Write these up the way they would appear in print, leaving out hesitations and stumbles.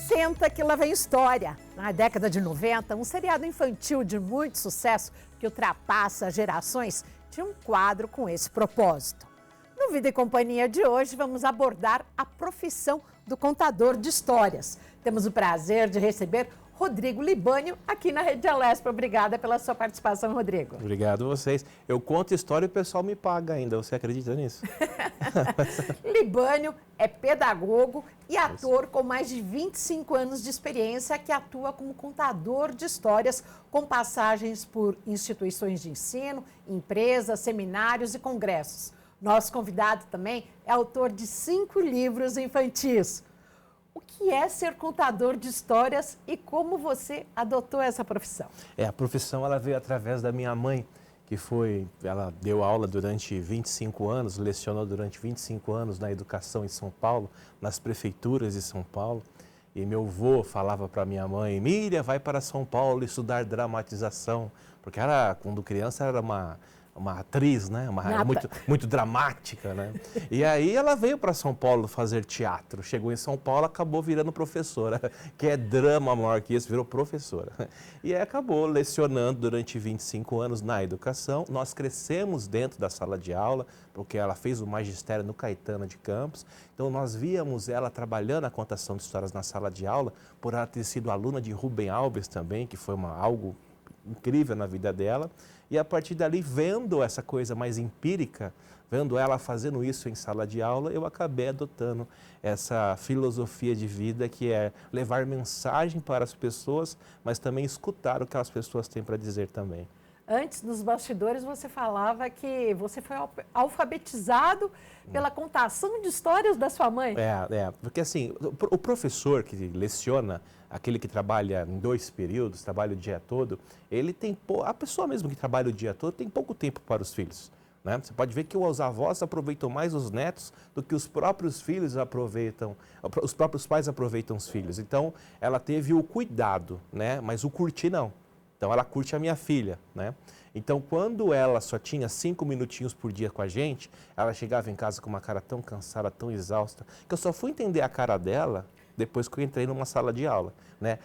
Senta que lá vem história. Na década de 90, um seriado infantil de muito sucesso que ultrapassa gerações tinha um quadro com esse propósito. No Vida e Companhia de hoje, vamos abordar a profissão do contador de histórias. Temos o prazer de receber Rodrigo Libânio aqui na Rede Alesp. Obrigada pela sua participação, Rodrigo. Obrigado a vocês. Eu conto história e o pessoal me paga ainda. Você acredita nisso? Libânio é pedagogo e ator com mais de 25 anos de experiência que atua como contador de histórias com passagens por instituições de ensino, empresas, seminários e congressos. Nosso convidado também é autor de 5 livros infantis. O que é ser contador de histórias e como você adotou essa profissão? A profissão ela veio através da minha mãe, ela deu aula durante 25 anos, lecionou durante 25 anos na educação em São Paulo, nas prefeituras de São Paulo. E meu avô falava para minha mãe, Miriam, vai para São Paulo estudar dramatização, porque quando criança era uma atriz, né? Muito dramática, né? E aí ela veio para São Paulo fazer teatro. Chegou em São Paulo, acabou virando professora, que é drama maior que isso, virou professora. E aí acabou lecionando durante 25 anos na educação. Nós crescemos dentro da sala de aula, porque ela fez o magistério no Caetano de Campos. Então nós víamos ela trabalhando a contação de histórias na sala de aula, por ela ter sido aluna de Rubem Alves também, que foi algo incrível na vida dela. E a partir dali, vendo essa coisa mais empírica, vendo ela fazendo isso em sala de aula, eu acabei adotando essa filosofia de vida que é levar mensagem para as pessoas, mas também escutar o que as pessoas têm para dizer também. Antes, nos bastidores, você falava que você foi alfabetizado pela contação de histórias da sua mãe. Porque assim, o professor que leciona, aquele que trabalha em 2 períodos, trabalha o dia todo, a pessoa mesmo que trabalha o dia todo tem pouco tempo para os filhos. Né? Você pode ver que os avós aproveitam mais os netos do que os próprios filhos aproveitam, os próprios pais aproveitam os filhos. Então, ela teve o cuidado, né? Mas o curtir não. Então, ela curte a minha filha, né? Então, quando ela só tinha 5 minutinhos por dia com a gente, ela chegava em casa com uma cara tão cansada, tão exausta, que eu só fui entender a cara dela depois que eu entrei numa sala de aula, né?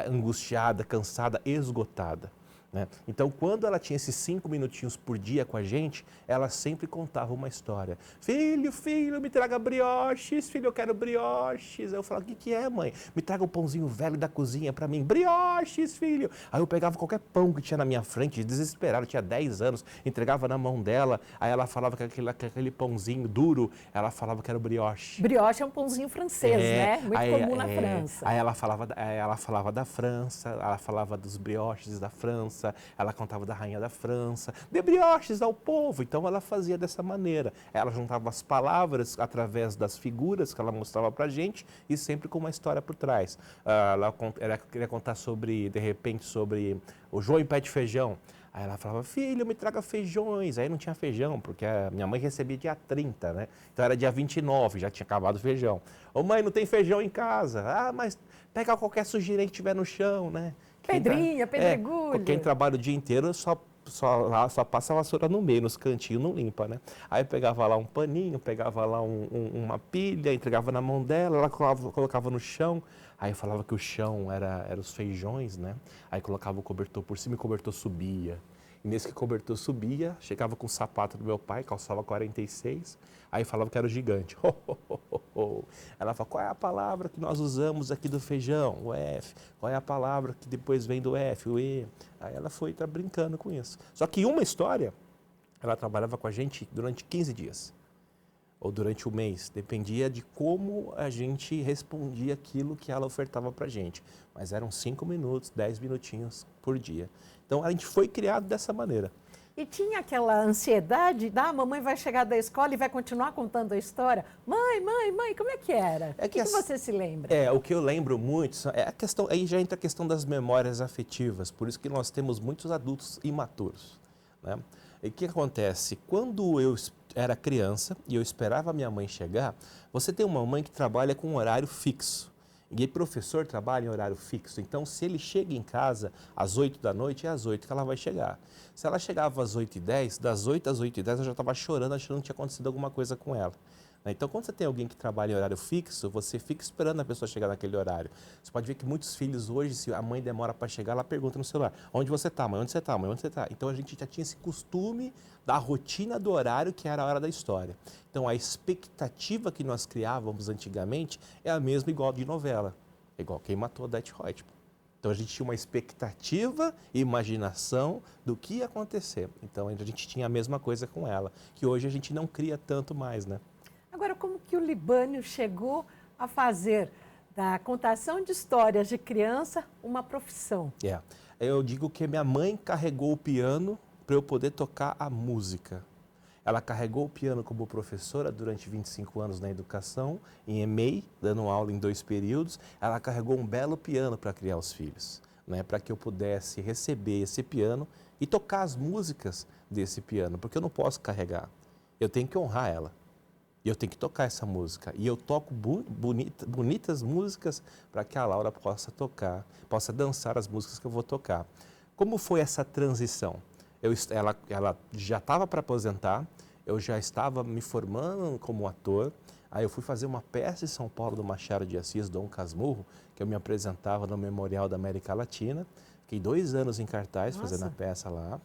Angustiada, cansada, esgotada. Né? Então, quando ela tinha esses 5 minutinhos por dia com a gente, ela sempre contava uma história. Filho, me traga brioches, filho, eu quero brioches. Aí eu falava, o que é, mãe? Me traga o pãozinho velho da cozinha para mim. Brioches, filho. Aí eu pegava qualquer pão que tinha na minha frente, desesperado, eu tinha 10 anos, entregava na mão dela, aí ela falava que aquele pãozinho duro, ela falava que era o brioche. Brioche é um pãozinho francês, né? Muito comum na França. Aí ela falava da França, ela falava dos brioches da França, ela contava da rainha da França, de brioches ao povo. Então ela fazia dessa maneira. Ela juntava as palavras através das figuras que ela mostrava pra gente e sempre com uma história por trás. Ela queria contar de repente, sobre o João em pé de feijão. Aí ela falava, filho, me traga feijões. Aí não tinha feijão, porque a minha mãe recebia dia 30, né? Então era dia 29, já tinha acabado o feijão. Ô mãe, não tem feijão em casa. Ah, mas pega qualquer sujeirinha que tiver no chão, né? Pedrinha, pedregulho. Quem trabalha o dia inteiro só passa a vassoura no meio, nos cantinhos, não limpa, né? Aí pegava lá um paninho, pegava lá uma pilha, entregava na mão dela, ela colocava no chão. Aí eu falava que o chão era os feijões, né? Aí colocava o cobertor por cima e o cobertor subia. E nesse que o cobertor subia, chegava com o sapato do meu pai, calçava 46, aí falava que era o gigante. Ela falou, qual é a palavra que nós usamos aqui do feijão? O F. Qual é a palavra que depois vem do F? O E. Aí ela foi brincando com isso. Só que uma história, ela trabalhava com a gente durante 15 dias. Ou durante o mês, dependia de como a gente respondia aquilo que ela ofertava para a gente. Mas eram 5 minutos, 10 minutinhos por dia. Então, a gente foi criado dessa maneira. E tinha aquela ansiedade, a mamãe vai chegar da escola e vai continuar contando a história. Mãe, como é que era? O que você se lembra? O que eu lembro muito, aí já entra a questão das memórias afetivas, por isso que nós temos muitos adultos imaturos. Né? E o que acontece? Quando eu era criança e eu esperava a minha mãe chegar, você tem uma mãe que trabalha com um horário fixo. E professor trabalha em horário fixo, então se ele chega em casa às 8 da noite, é às 8 que ela vai chegar. Se ela chegava às 8h10, das 8 às 8h10 eu já estava chorando, achando que tinha acontecido alguma coisa com ela. Então, quando você tem alguém que trabalha em horário fixo, você fica esperando a pessoa chegar naquele horário. Você pode ver que muitos filhos hoje, se a mãe demora para chegar, ela pergunta no celular, onde você está, mãe, onde você está, mãe, onde você está? Então, a gente já tinha esse costume da rotina do horário, que era a hora da história. Então, a expectativa que nós criávamos antigamente é a mesma igual de novela, igual Quem Matou Odete Roitman. Então, a gente tinha uma expectativa e imaginação do que ia acontecer. Então, a gente tinha a mesma coisa com ela, que hoje a gente não cria tanto mais, né? Agora, como que o Libânio chegou a fazer da contação de histórias de criança uma profissão? Eu digo que minha mãe carregou o piano para eu poder tocar a música. Ela carregou o piano como professora durante 25 anos na educação, em EMEI, dando aula em 2 períodos. Ela carregou um belo piano para criar os filhos, né? Para que eu pudesse receber esse piano e tocar as músicas desse piano, porque eu não posso carregar, eu tenho que honrar ela. E eu tenho que tocar essa música. E eu toco bonitas músicas para que a Laura possa tocar, possa dançar as músicas que eu vou tocar. Como foi essa transição? Ela já estava para aposentar, eu já estava me formando como ator. Aí eu fui fazer uma peça em São Paulo do Machado de Assis, Dom Casmurro, que eu me apresentava no Memorial da América Latina. Fiquei 2 anos em cartaz fazendo a peça lá.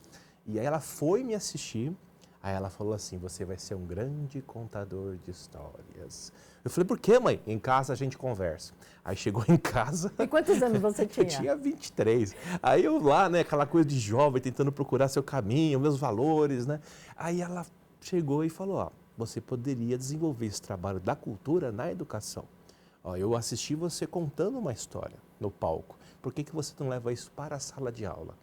E aí ela foi me assistir. Aí ela falou assim, você vai ser um grande contador de histórias. Eu falei, por quê, mãe? Em casa a gente conversa. Aí chegou em casa... E quantos anos você tinha? Eu tinha 23. Aí eu lá, né, aquela coisa de jovem, tentando procurar seu caminho, meus valores, né? Aí ela chegou e falou, ó, você poderia desenvolver esse trabalho da cultura na educação. Ó, eu assisti você contando uma história no palco. Por que você não leva isso para a sala de aula?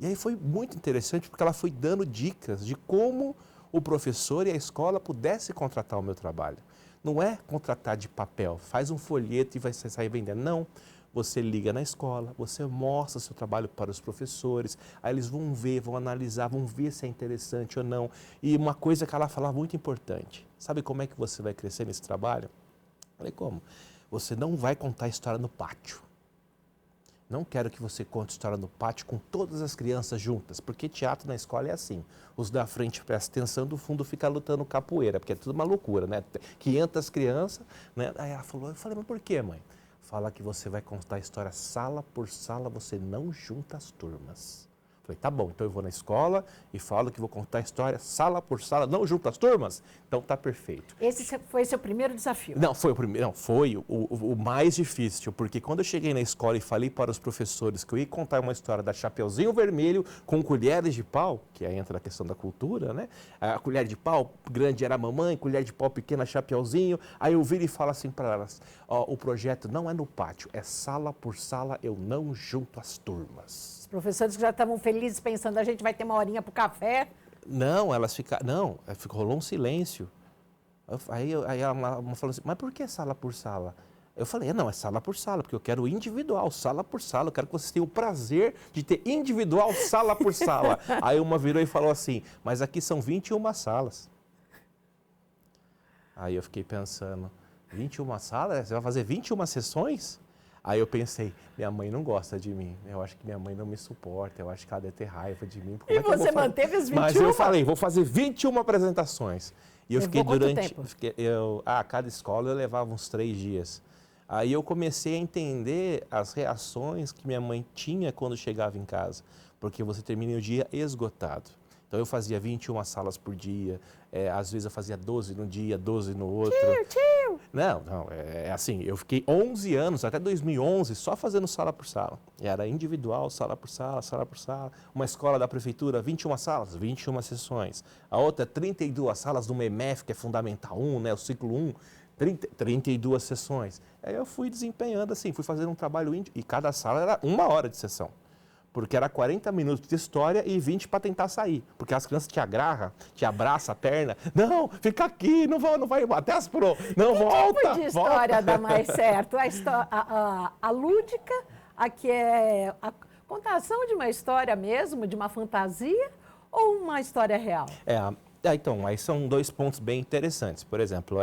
E aí foi muito interessante porque ela foi dando dicas de como o professor e a escola pudessem contratar o meu trabalho. Não é contratar de papel, faz um folheto e vai sair vendendo. Não, você liga na escola, você mostra seu trabalho para os professores, aí eles vão ver, vão analisar, vão ver se é interessante ou não. E uma coisa que ela falava muito importante, sabe como é que você vai crescer nesse trabalho? Eu falei, como? Você não vai contar a história no pátio. Não quero que você conte história no pátio com todas as crianças juntas, porque teatro na escola é assim. Os da frente prestam atenção, do fundo fica lutando capoeira, porque é tudo uma loucura, né? 500 crianças, né? Aí ela falou, eu falei, mas por quê, mãe? Fala que você vai contar a história sala por sala, você não junta as turmas. Falei, tá bom, então eu vou na escola e falo que vou contar a história sala por sala, não junto as turmas? Então tá perfeito. Esse foi seu primeiro desafio? Não, foi o primeiro, não, foi o mais difícil, porque quando eu cheguei na escola e falei para os professores que eu ia contar uma história da Chapeuzinho Vermelho com colheres de pau, que aí entra a questão da cultura, né? A colher de pau grande era a mamãe, colher de pau pequena Chapeuzinho, aí eu viro e falo assim para elas, ó, o projeto não é no pátio, é sala por sala, eu não junto as turmas. Professores que já estavam felizes pensando, a gente vai ter uma horinha para o café. Não, elas ficaram, não, rolou um silêncio. Aí uma falou assim, mas por que sala por sala? Eu falei, não, é sala por sala, porque eu quero individual, sala por sala, eu quero que vocês tenham o prazer de ter individual, sala por sala. Aí uma virou e falou assim, mas aqui são 21 salas. Aí eu fiquei pensando, 21 salas? Você vai fazer 21 sessões? Aí eu pensei, minha mãe não gosta de mim, eu acho que minha mãe não me suporta, eu acho que ela deve ter raiva de mim. E você manteve as 21? Mas eu falei, vou fazer 21 apresentações. E eu fiquei durante... cada escola eu levava uns 3 dias. Aí eu comecei a entender as reações que minha mãe tinha quando chegava em casa, porque você termina o dia esgotado. Então eu fazia 21 salas por dia, às vezes eu fazia 12 num dia, 12 no outro. Tio! Não, é assim, eu fiquei 11 anos, até 2011, só fazendo sala por sala. Era individual, sala por sala, sala por sala. Uma escola da prefeitura, 21 salas, 21 sessões. A outra, 32 salas do MEMEF, que é Fundamental 1, né, o ciclo 1, 32 sessões. Aí eu fui desempenhando assim, fui fazendo um trabalho e cada sala era 1 hora de sessão. Porque era 40 minutos de história e 20 para tentar sair. Porque as crianças te agarram, te abraçam a perna. Não, fica aqui, não vai, até as pro. Não, volta, tipo de história volta. dá mais certo? A lúdica, a que é a contação de uma história mesmo, de uma fantasia, ou uma história real? Então, aí são 2 pontos bem interessantes. Por exemplo,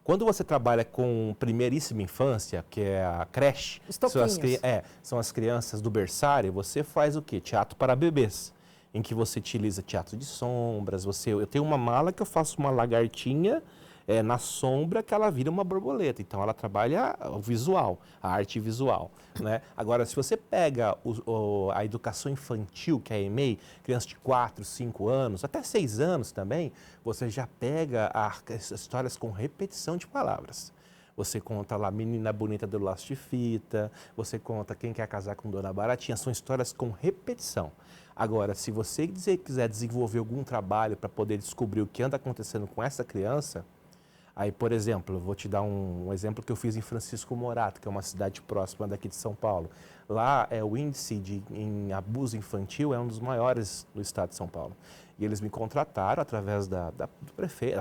Quando você trabalha com primeiríssima infância, que é a creche, Os são as crianças do berçário, você faz o quê? Teatro para bebês, em que você utiliza teatro de sombras, eu tenho uma mala que eu faço uma lagartinha na sombra que ela vira uma borboleta. Então, ela trabalha o visual, a arte visual, né? Agora, se você pega a educação infantil, que é a EMEI, crianças de 4, 5 anos, até 6 anos também, você já pega as histórias com repetição de palavras. Você conta lá Menina Bonita do Laço de Fita, você conta Quem Quer Casar com Dona Baratinha, são histórias com repetição. Agora, se você quiser desenvolver algum trabalho para poder descobrir o que anda acontecendo com essa criança, aí, por exemplo, eu vou te dar um exemplo que eu fiz em Francisco Morato, que é uma cidade próxima daqui de São Paulo. Lá, o índice em abuso infantil é um dos maiores do estado de São Paulo. E eles me contrataram, através da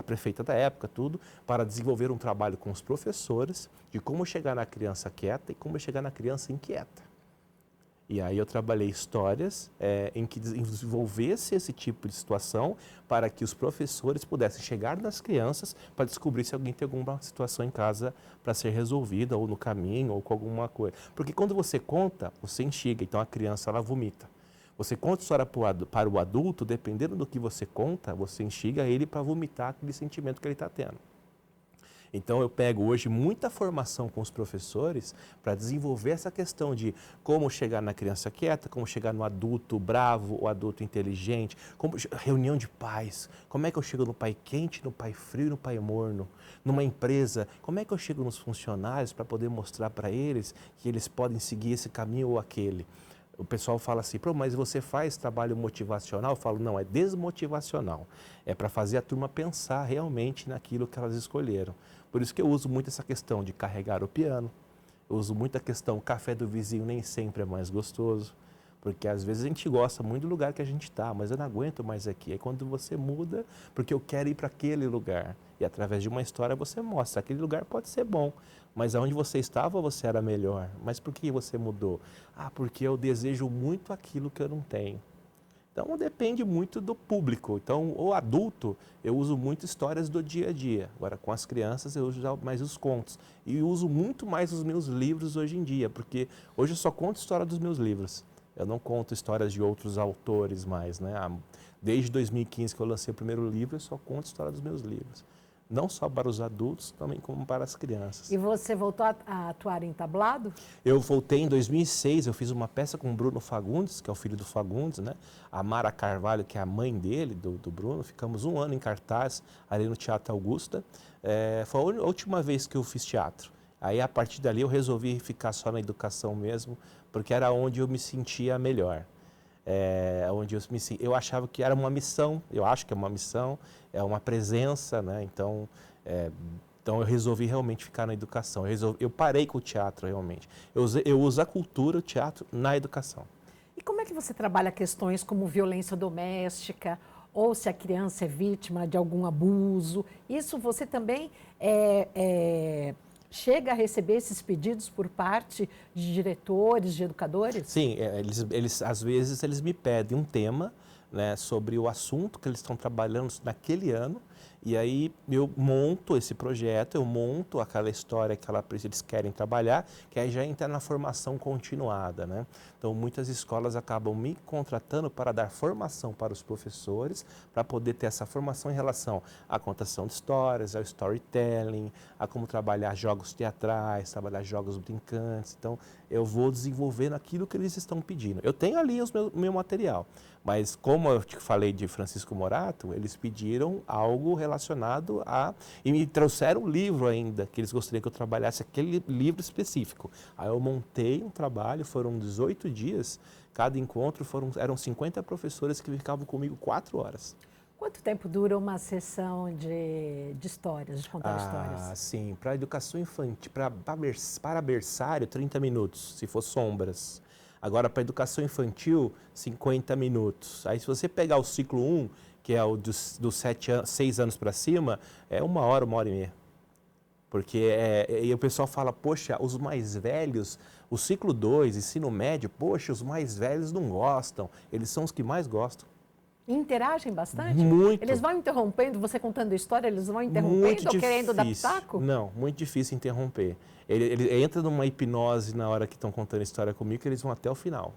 prefeita da época, tudo, para desenvolver um trabalho com os professores de como chegar na criança quieta e como chegar na criança inquieta. E aí eu trabalhei histórias em que desenvolvesse esse tipo de situação para que os professores pudessem chegar nas crianças para descobrir se alguém tem alguma situação em casa para ser resolvida, ou no caminho, ou com alguma coisa. Porque quando você conta, você instiga, então a criança ela vomita. Você conta história para o adulto, dependendo do que você conta, você instiga ele para vomitar aquele sentimento que ele está tendo. Então, eu pego hoje muita formação com os professores para desenvolver essa questão de como chegar na criança quieta, como chegar no adulto bravo, o adulto inteligente, reunião de pais, como é que eu chego no pai quente, no pai frio, no pai morno, numa empresa, como é que eu chego nos funcionários para poder mostrar para eles que eles podem seguir esse caminho ou aquele. O pessoal fala assim, mas você faz trabalho motivacional? Eu falo, não, é desmotivacional. É para fazer a turma pensar realmente naquilo que elas escolheram. Por isso que eu uso muito essa questão de carregar o piano. Eu uso muito a questão, o café do vizinho nem sempre é mais gostoso. Porque às vezes a gente gosta muito do lugar que a gente está, mas eu não aguento mais aqui. É quando você muda, porque eu quero ir para aquele lugar. E através de uma história você mostra, aquele lugar pode ser bom, mas aonde você estava você era melhor. Mas por que você mudou? Porque eu desejo muito aquilo que eu não tenho. Então depende muito do público. Então, o adulto, eu uso muito histórias do dia a dia. Agora, com as crianças, eu uso mais os contos. E uso muito mais os meus livros hoje em dia, porque hoje eu só conto história dos meus livros. Eu não conto histórias de outros autores mais, né? Desde 2015 que eu lancei o primeiro livro, eu só conto história dos meus livros. Não só para os adultos, também como para as crianças. E você voltou a atuar em tablado? Eu voltei em 2006, eu fiz uma peça com o Bruno Fagundes, que é o filho do Fagundes, né? A Mara Carvalho, que é a mãe dele, do Bruno. Ficamos 1 ano em cartaz, ali no Teatro Augusta. Foi a última vez que eu fiz teatro. Aí, a partir dali, eu resolvi ficar só na educação mesmo, porque era onde eu me sentia melhor. Onde eu achava que era uma missão, eu acho que é uma missão, é uma presença, né? Então eu resolvi realmente ficar na educação. Eu parei com o teatro realmente. Eu uso a cultura, o teatro, na educação. E como é que você trabalha questões como violência doméstica, ou se a criança é vítima de algum abuso? Isso você também chega a receber esses pedidos por parte de diretores, de educadores? Sim, às vezes eles me pedem um tema, né, sobre o assunto que eles estão trabalhando naquele ano, e aí eu monto esse projeto, eu monto aquela história que eles querem trabalhar, que aí já entra na formação continuada, né? Então, muitas escolas acabam me contratando para dar formação para os professores, para poder ter essa formação em relação à contação de histórias, ao storytelling, a como trabalhar jogos teatrais, trabalhar jogos brincantes. Então, eu vou desenvolvendo aquilo que eles estão pedindo. Eu tenho ali o meu material, mas como eu te falei de Francisco Morato, eles pediram algo relacionado e me trouxeram um livro ainda, que eles gostariam que eu trabalhasse aquele livro específico. Aí eu montei um trabalho, foram 18 dias, cada encontro eram 50 professores que ficavam comigo 4 horas. Quanto tempo dura uma sessão de histórias, de contar histórias? Sim, para educação infantil, para berçário, 30 minutos, se for sombras. Agora, para educação infantil, 50 minutos. Aí, se você pegar o ciclo 1, que é o dos 6 anos para cima, é 1 hora, 1 hora e meia. Porque e o pessoal fala, poxa, os mais velhos, o ciclo 2, ensino médio, poxa, os mais velhos não gostam, eles são os que mais gostam. Interagem bastante? Muito. Eles vão interrompendo, você contando a história, eles vão interrompendo ou querendo dar pitaco? Não, muito difícil interromper. Ele entra numa hipnose na hora que estão contando a história comigo, que eles vão até o final.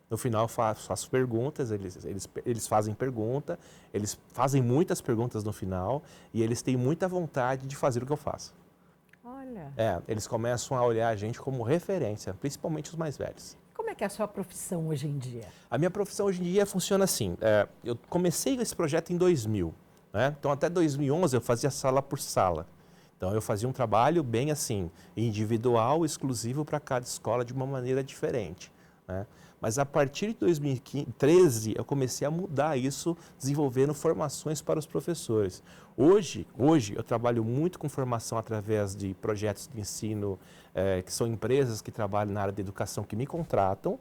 No final eu faço perguntas, eles fazem pergunta, eles fazem muitas perguntas no final e eles têm muita vontade de fazer o que eu faço. Olha. Eles começam a olhar a gente como referência, principalmente os mais velhos. Como é que é a sua profissão hoje em dia? A minha profissão hoje em dia funciona assim. Eu comecei esse projeto em 2000, né? Então até 2011 eu fazia sala por sala. Então eu fazia um trabalho bem assim, individual, exclusivo para cada escola de uma maneira diferente, né? Mas a partir de 2013 eu comecei a mudar isso, desenvolvendo formações para os professores. Hoje eu trabalho muito com formação através de projetos de ensino, que são empresas que trabalham na área de educação que me contratam.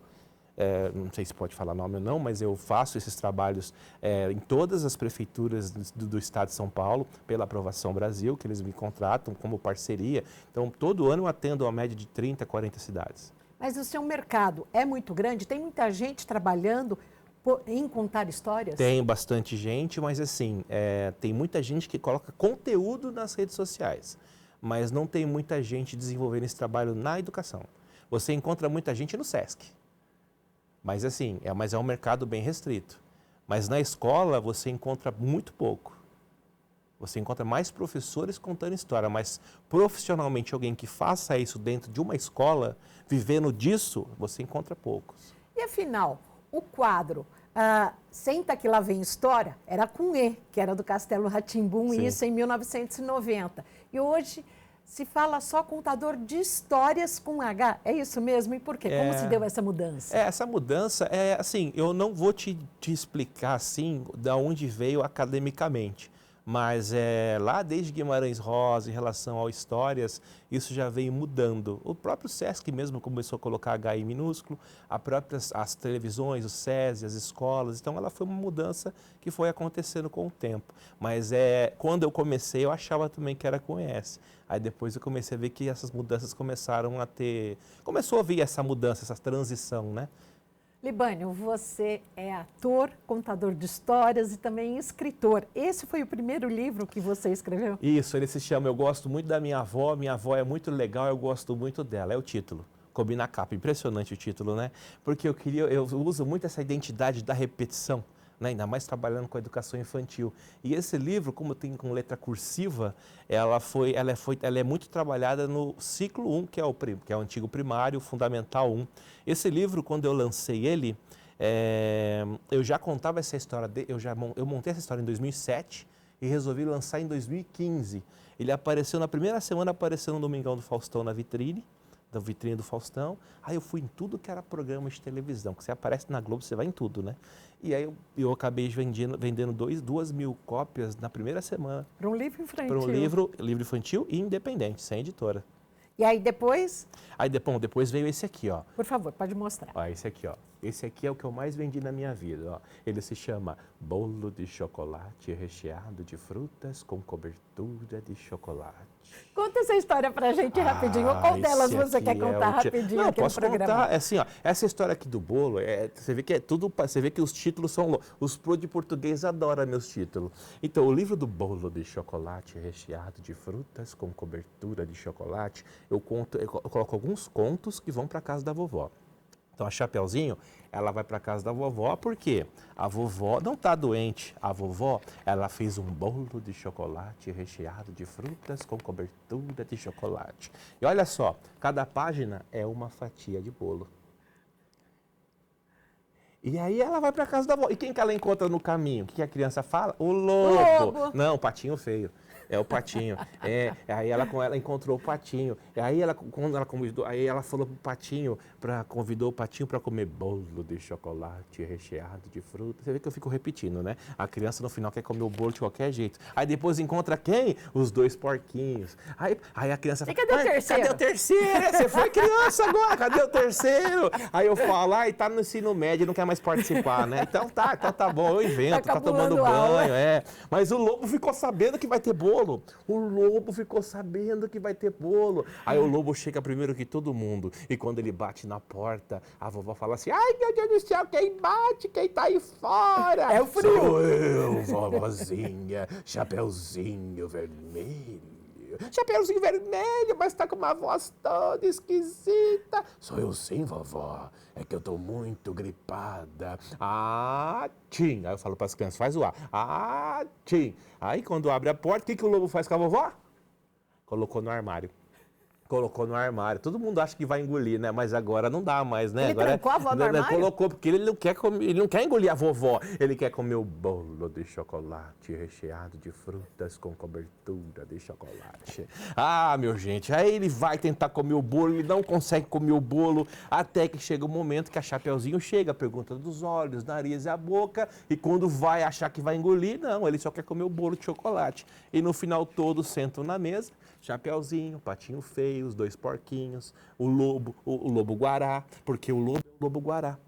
Não sei se pode falar nome ou não, mas eu faço esses trabalhos em todas as prefeituras do estado de São Paulo, pela Aprovação Brasil, que eles me contratam como parceria. Então, todo ano eu atendo a média de 30, 40 cidades. Mas o seu mercado é muito grande? Tem muita gente trabalhando em contar histórias? Tem bastante gente, mas assim, tem muita gente que coloca conteúdo nas redes sociais, mas não tem muita gente desenvolvendo esse trabalho na educação. Você encontra muita gente no SESC, mas assim, mas é um mercado bem restrito. Mas na escola você encontra muito pouco. Você encontra mais professores contando história, mas profissionalmente alguém que faça isso dentro de uma escola, vivendo disso, você encontra poucos. E afinal, o quadro Senta que lá vem história era com E, que era do Castelo Rá-Tim-Bum, isso em 1990. E hoje se fala só contador de histórias com H. É isso mesmo? E por quê? Como se deu essa mudança? Essa mudança assim, eu não vou te explicar assim de onde veio academicamente. Mas lá desde Guimarães Rosa, em relação a histórias, isso já veio mudando. O próprio SESC mesmo começou a colocar H em minúsculo, as televisões, o SESI, as escolas. Então, ela foi uma mudança que foi acontecendo com o tempo. Mas quando eu comecei, eu achava também que era com S. Aí depois eu comecei a ver que essas mudanças começaram a ter... Começou a vir essa mudança, essa transição, né? Libânio, você é ator, contador de histórias e também escritor. Esse foi o primeiro livro que você escreveu? Isso, ele se chama Eu Gosto Muito da Minha Avó é muito legal, eu gosto muito dela, é o título. Combina na capa, impressionante o título, né? Porque eu uso muito essa identidade da repetição, né? Ainda mais trabalhando com a educação infantil. E esse livro, como tem com letra cursiva, ela é muito trabalhada no ciclo 1, que é o antigo primário, fundamental 1. Esse livro, quando eu lancei ele, eu já contava essa história, eu montei essa história em 2007 e resolvi lançar em 2015. Ele apareceu, na primeira semana, apareceu no Domingão do Faustão na vitrine do Faustão. Aí eu fui em tudo que era programa de televisão, que você aparece na Globo, você vai em tudo, né? E aí eu acabei vendendo 2.000 cópias na primeira semana. Para um livro infantil? Para um livro infantil e independente, sem editora. E aí depois? Depois veio esse aqui, ó. Por favor, pode mostrar. Ó, esse aqui, ó. Esse aqui é o que eu mais vendi na minha vida, ó. Ele se chama Bolo de Chocolate recheado de frutas com cobertura de chocolate. Conta essa história pra gente rapidinho. Qual delas você quer contar rapidinho Não, aqui posso no programa? contar, assim, ó, essa história aqui do bolo, você vê que você vê que os títulos são os pro de português adoram meus títulos. Então, o livro do Bolo de Chocolate recheado de frutas com cobertura de chocolate, eu coloco alguns contos que vão para casa da vovó. Então, a Chapeuzinho, ela vai para casa da vovó porque a vovó não está doente. A vovó, ela fez um bolo de chocolate recheado de frutas com cobertura de chocolate. E olha só, cada página é uma fatia de bolo. E aí ela vai para casa da vovó. E quem que ela encontra no caminho? O que a criança fala? O lobo. Não, o patinho feio. É o patinho. Aí ela encontrou o patinho. E aí quando ela convidou, aí ela falou pro patinho, convidou o patinho para comer bolo de chocolate recheado de fruta. Você vê que eu fico repetindo, né? A criança no final quer comer o bolo de qualquer jeito. Aí depois encontra quem? Os 2 porquinhos. Aí a criança fala, cadê o terceiro? Cadê o terceiro? Você foi criança agora, cadê o terceiro? Aí eu falo, tá no ensino médio, não quer mais participar, né? Então tá bom, eu invento, tá tomando banho, Mas o lobo ficou sabendo que vai ter bolo. bolo. O lobo ficou sabendo que vai ter bolo. Aí o lobo chega primeiro que todo mundo. E quando ele bate na porta, a vovó fala assim, ai, meu Deus do céu, quem bate? Quem tá aí fora? É o frio. Sou eu, vovozinha, Chapeuzinho Vermelho. Chapeuzinho vermelho, mas tá com uma voz toda esquisita. Sou eu sim, vovó. É que eu tô muito gripada. Ah, tchim. Aí eu falo pras crianças, faz o A. Ah, tchim. Aí quando abre a porta, o que o lobo faz com a vovó? Colocou no armário. Colocou no armário. Todo mundo acha que vai engolir, né? Mas agora não dá mais, né? Ele agora trancou a avó no armário? Colocou, porque ele não quer comer, ele não quer engolir a vovó. Ele quer comer o bolo de chocolate recheado de frutas com cobertura de chocolate. Ah, meu gente, aí ele vai tentar comer o bolo, ele não consegue comer o bolo, até que chega o momento que a Chapeuzinho chega, pergunta dos olhos, nariz e a boca, e quando vai achar que vai engolir, não, ele só quer comer o bolo de chocolate. E no final todos sentam na mesa, Chapeuzinho, Patinho Feio, os dois porquinhos, o lobo guará, porque o lobo é o lobo guará.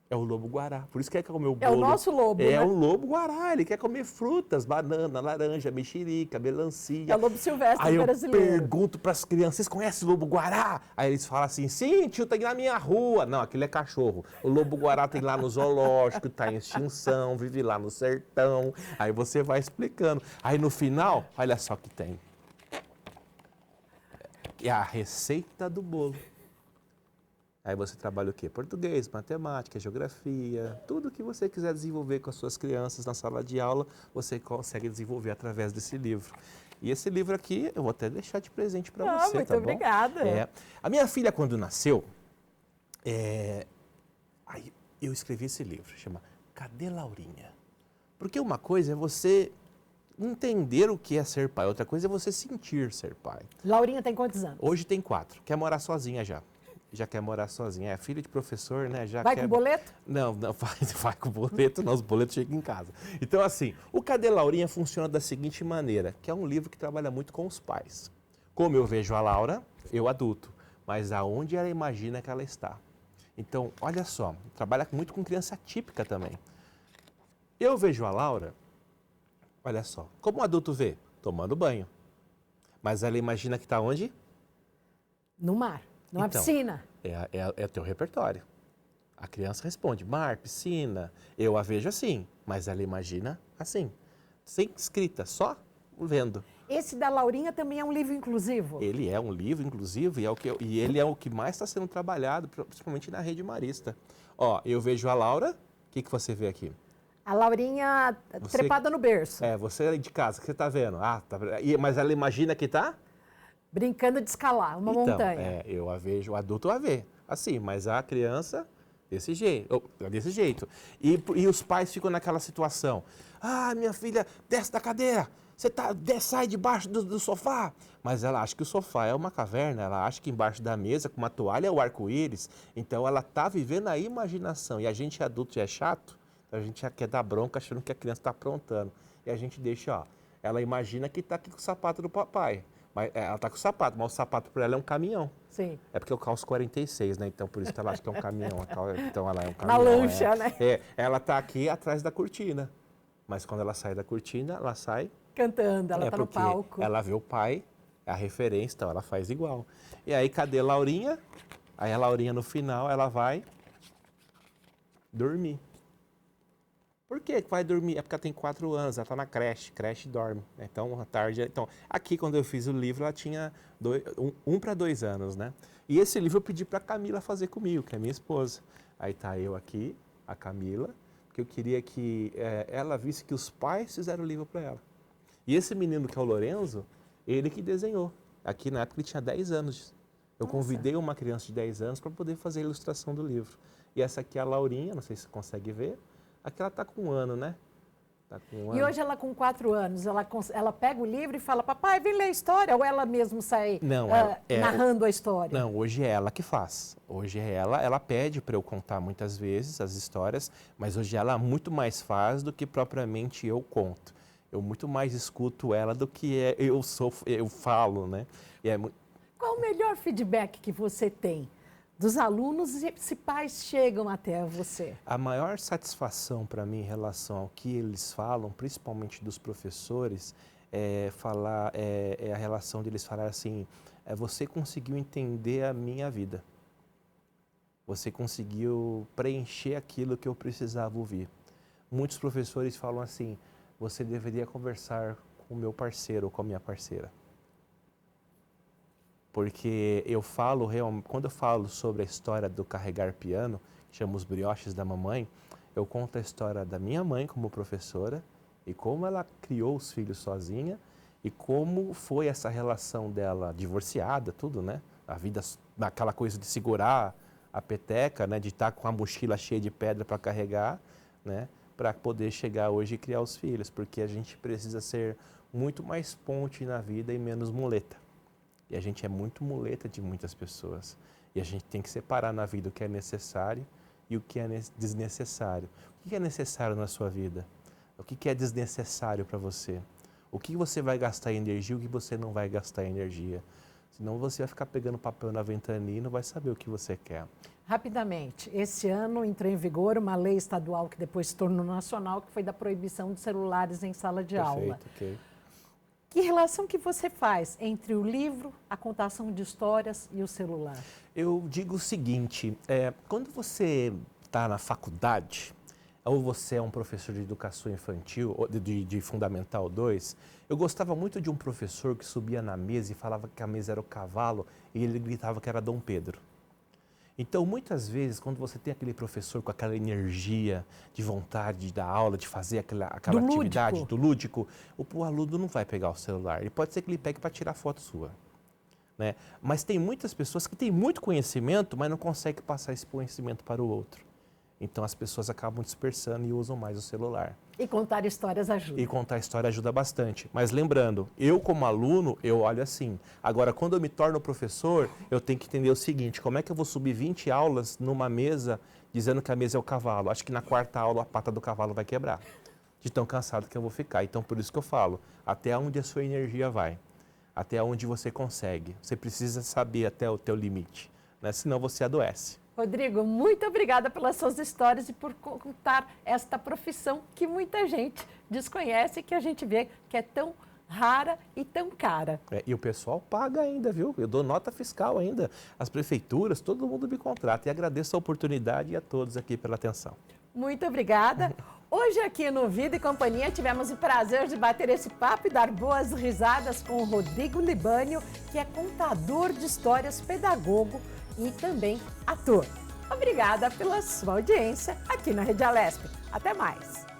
É o lobo guará. Por isso que quer comer o bolo. É o nosso lobo, É né? o lobo guará. Ele quer comer frutas, banana, laranja, mexerica, melancia. É o lobo silvestre Aí eu brasileiro. pergunto para as crianças, vocês conhecem o lobo guará? Aí eles falam assim, sim, tio, tem na minha rua. Não, aquele é cachorro. O lobo guará tem lá no zoológico, está em extinção, vive lá no sertão. Aí você vai explicando. Aí no final, olha só o que tem. É a receita do bolo. Aí você trabalha o quê? Português, matemática, geografia, tudo que você quiser desenvolver com as suas crianças na sala de aula, você consegue desenvolver através desse livro. E esse livro aqui, eu vou até deixar de presente para você, muito tá bom? obrigada. A minha filha, quando nasceu, aí eu escrevi esse livro, chama Cadê Laurinha? Porque uma coisa é você entender o que é ser pai, outra coisa é você sentir ser pai. Laurinha tem quantos anos? Hoje tem 4, quer morar sozinha já. Já quer morar sozinha. É filho de professor, né? Já Vai quer... com boleto? Não, vai com boleto, não, os boletos chegam em casa. Então, assim, o Cadê Laurinha funciona da seguinte maneira, que é um livro que trabalha muito com os pais. Como eu vejo a Laura, eu adulto, mas aonde ela imagina que ela está. Então, olha só, trabalha muito com criança típica também. Eu vejo a Laura, olha só, como um adulto vê? Tomando banho. Mas ela imagina que está onde? No mar, numa Então, piscina. É o teu repertório. A criança responde, mar, piscina. Eu a vejo assim, mas ela imagina assim. Sem escrita, só vendo. Esse da Laurinha também é um livro inclusivo? Ele é um livro inclusivo e ele é o que mais está sendo trabalhado, principalmente na rede marista. Ó, eu vejo a Laura, o que você vê aqui? A Laurinha trepada no berço. Você aí de casa, o que você está vendo? Mas ela imagina que está? Brincando de escalar uma montanha. Eu a vejo, o adulto a vê, assim, mas a criança, desse jeito. E os pais ficam naquela situação. Ah, minha filha, desce da cadeira, sai debaixo do sofá. Mas ela acha que o sofá é uma caverna, ela acha que embaixo da mesa, com uma toalha, é o arco-íris. Então, ela está vivendo a imaginação. E a gente adulto é chato, a gente já quer dar bronca achando que a criança está aprontando. E a gente deixa, ó, ela imagina que está aqui com o sapato do papai. Mas ela está com o sapato, mas o sapato para ela é um caminhão. Sim. É porque eu calço 46, né? Então, por isso que ela acha que é um caminhão. Então, ela é um Uma caminhão. lancha, né? Ela está aqui atrás da cortina. Mas quando ela sai da cortina, ela sai... Cantando, ela está no porque palco. ela vê o pai, é a referência, então ela faz igual. E aí, cadê a Laurinha? Aí a Laurinha, no final, ela vai dormir. Por que vai dormir? É porque ela tem 4 anos, ela está na creche dorme. Então, à tarde... Então, aqui, quando eu fiz o livro, ela tinha 1 para 2 anos, né? E esse livro eu pedi para a Camila fazer comigo, que é minha esposa. Aí tá eu aqui, a Camila, porque eu queria que ela visse que os pais fizeram o livro para ela. E esse menino, que é o Lorenzo, ele que desenhou. Aqui, na época, ele tinha 10 anos. Eu convidei uma criança de 10 anos para poder fazer a ilustração do livro. E essa aqui é a Laurinha, não sei se você consegue ver. Aqui ela está com 1 ano, né? Tá com 1 ano. E hoje ela com 4 anos, ela pega o livro e fala, papai, vem ler a história, ou ela mesmo sai narrando a história? Não, hoje é ela que faz. Hoje é ela pede para eu contar muitas vezes as histórias, mas hoje ela muito mais faz do que propriamente eu conto. Eu muito mais escuto ela do que eu falo, né? Qual o melhor feedback que você tem dos alunos e se pais chegam até você? A maior satisfação para mim em relação ao que eles falam, principalmente dos professores, a relação deles falar assim, você conseguiu entender a minha vida. Você conseguiu preencher aquilo que eu precisava ouvir. Muitos professores falam assim, você deveria conversar com o meu parceiro ou com a minha parceira. Porque quando eu falo sobre a história do carregar piano, que chama Os Brioches da Mamãe, eu conto a história da minha mãe como professora e como ela criou os filhos sozinha e como foi essa relação dela divorciada, tudo, né? A vida, naquela coisa de segurar a peteca, né? De estar com a mochila cheia de pedra para carregar, né? Para poder chegar hoje e criar os filhos, porque a gente precisa ser muito mais ponte na vida e menos muleta. E a gente é muito muleta de muitas pessoas. E a gente tem que separar na vida o que é necessário e o que é desnecessário. O que é necessário na sua vida? O que é desnecessário para você? O que você vai gastar energia e o que você não vai gastar energia? Senão você vai ficar pegando papel na ventania e não vai saber o que você quer. Rapidamente, esse ano entrou em vigor uma lei estadual que depois se tornou nacional, que foi da proibição de celulares em sala de aula. Ok. Que relação que você faz entre o livro, a contação de histórias e o celular? Eu digo o seguinte, quando você está na faculdade, ou você é um professor de educação infantil, de Fundamental 2, eu gostava muito de um professor que subia na mesa e falava que a mesa era o cavalo e ele gritava que era Dom Pedro. Então, muitas vezes, quando você tem aquele professor com aquela energia de vontade de dar aula, de fazer aquela atividade do lúdico, o aluno não vai pegar o celular. Ele pode ser que ele pegue para tirar foto sua. Né? Mas tem muitas pessoas que têm muito conhecimento, mas não conseguem passar esse conhecimento para o outro. Então, as pessoas acabam dispersando e usam mais o celular. E contar histórias ajuda. E contar história ajuda bastante. Mas lembrando, eu como aluno, eu olho assim. Agora, quando eu me torno professor, eu tenho que entender o seguinte, como é que eu vou subir 20 aulas numa mesa dizendo que a mesa é o cavalo? Acho que na quarta aula a pata do cavalo vai quebrar, de tão cansado que eu vou ficar. Então, por isso que eu falo, até onde a sua energia vai, até onde você consegue. Você precisa saber até o teu limite, né? Senão você adoece. Rodrigo, muito obrigada pelas suas histórias e por contar esta profissão que muita gente desconhece e que a gente vê que é tão rara e tão cara. E o pessoal paga ainda, viu? Eu dou nota fiscal ainda. As prefeituras, todo mundo me contrata. E agradeço a oportunidade e a todos aqui pela atenção. Muito obrigada. Hoje aqui no Vida e Companhia tivemos o prazer de bater esse papo e dar boas risadas com o Rodrigo Libânio, que é contador de histórias, pedagogo e também ator. Obrigada pela sua audiência aqui na Rede Alesp. Até mais!